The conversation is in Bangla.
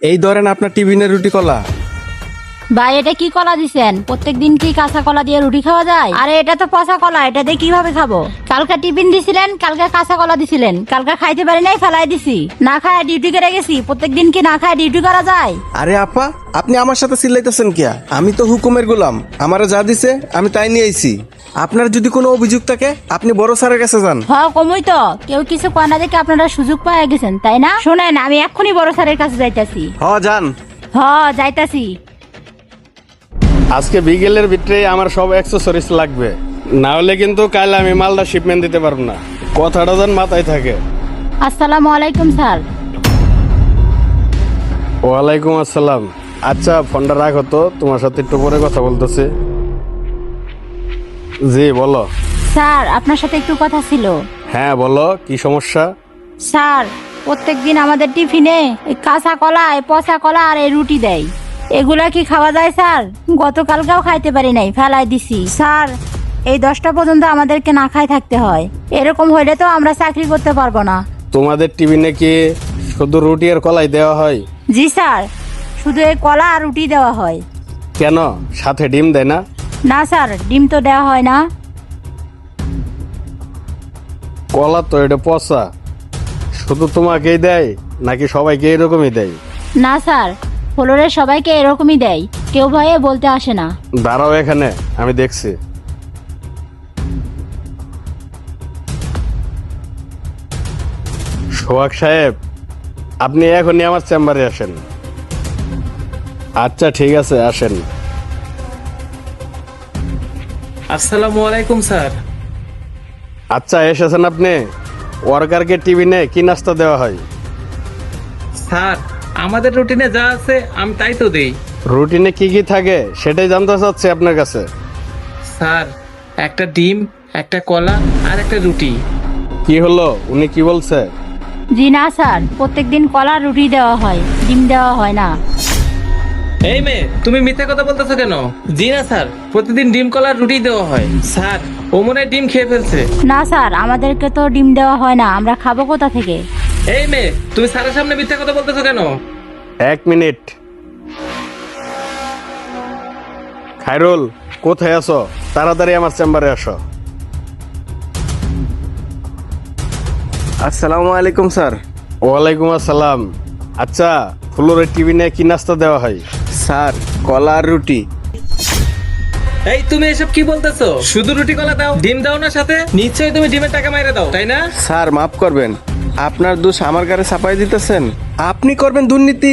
এই ধরেন আপনার টিফিনের রুটি কলা। ভাই এটা কি কলা দিছেন? প্রত্যেকদিন কি কাঁচা কলা দিয়ে রুটি খাওয়া যায়? আরে এটা তো পচা কলা, এটা দিয়ে কিভাবে খাবো? কালকে টিফিন দিছিলেন, কালকে কাঁচা কলা দিছিলেন, কালকে খাইতে পারি নাই, ফেলাই দিছি। না খায় ডিউটি করে গেছি। প্রত্যেকদিন কি না খায় ডিউটি করা যায়? আরে আপা, আপনি আমার সাথে চিল্লাইতেছেন কিয়া? আমি তো হুকুমের গোলাম, আমারে যা দিছে আমি তাই নিয়ে আইছি। আপনার যদি কোনো অভিযোগ থাকে আপনি বড় স্যারের কাছে যান। কমই তো, কেউ কিছু কয় না দেখে আপনারা সুযোগ পাওয়া গেছেন, তাই না? শোনেন, আমি এক্ষুনি বড় স্যারের কাছে যাইতাছি। যান। যাইতাছি। আজকে বিকেলের ভিতরে আমার সব অ্যাক্সেসরিজ লাগবে, না হলে কিন্তু কাল আমি মালদা শিপমেন্ট দিতে পারবো না। কথাটা যেন মাথায় থাকে। আসসালামু আলাইকুম স্যার। ওয়ালাইকুম আসসালাম। আচ্ছা ফোনটা রাখো তো, তোমার সাথে একটু পরে কথা বলতেছি। জি বলো। স্যার আপনার সাথে একটু কথা ছিল। হ্যাঁ বলো, কি সমস্যা? স্যার প্রত্যেকদিন আমাদের টিফিনে এই কাঁচা কলা, এই পচা কলা আর এই রুটি দেয়। এগুলা কি খাওয়া যায় স্যার? গতকালকেও খাইতে পারি নাই, ফেলাই দিছি। স্যার এই 10টা পর্যন্ত আমাদেরকে না খাই থাকতে হয়। এরকম হইলে তো আমরা চাকরি করতে পারবো না। তোমাদের টিফিনে কি শুধু রুটি আর কলাই দেওয়া হয়? জি স্যার, শুধু এই কলা আর রুটি দেওয়া হয়। কেন, সাথে ডিম দেয় না? না স্যার, ডিম তো দেওয়া হয় না। কলা তো এটা পচা, শুধু তোমাকেই দেয় নাকি সবাইকে এরকমই দেয়? না স্যার, ফ্লোরের সবাইকে এরকমই দেয়, কেউ ভয়ে বলতে আসে না। দাঁড়াও এখানে, আমি দেখছি। সোহাগ সাহেব, আপনি এখনই আমার চেম্বারে আসেন। আচ্ছা ঠিক আছে, আসেন। আসসালামু আলাইকুম স্যার। আচ্ছা এসেছেন আপনি। ওয়ার্কারকে টিফিনে কি নাস্তা দেওয়া হয়? স্যার আমাদের রুটিনে যা আছে আমি তাই তো দেই। রুটিনে কি কি থাকে সেটাই জানতে চাচ্ছি আপনার কাছে। স্যার একটা ডিম, একটা কলা আর একটা রুটি। কি হলো, উনি কি বলছে? জি না স্যার, প্রত্যেকদিন কলা আর রুটি দেওয়া হয়, ডিম দেওয়া হয় না। এই মেয়ে, তুমি মিথ্যা কথা বলতেছো কেন? জি না স্যার, প্রতিদিন ডিম কলা আর রুটি দেওয়া হয়। স্যার ও মনে হয় ডিম খেয়ে ফেলছে। না স্যার, আমাদেরকে তো ডিম দেওয়া হয় না, আমরা খাবো কোথা থেকে? এই মেয়ে, তুমি স্যারের সামনে মিথ্যা কথা বলতেছো কেন? এক মিনিট। খায়রুল, কোথায় আছো? তাড়াতাড়ি আমার চেম্বারে আসো। আসসালামু আলাইকুম স্যার। ওয়ালাইকুম আসসালাম। আচ্ছা ফ্লোরের টিফিনে কি নাস্তা দেওয়া হয়? স্যার কলা আর রুটি। এই তুমি এসব কি বলতেছো? শুধু রুটি কলা দাও, ডিম দাও না সাথে? নিশ্চয়ই তুমি ডিমের টাকা মাইরে দাও, তাই না? স্যার মাফ করবেন, আপনার দোষ আমার গায়ে চাপাই দিতেছেন। আপনি করবেন দুর্নীতি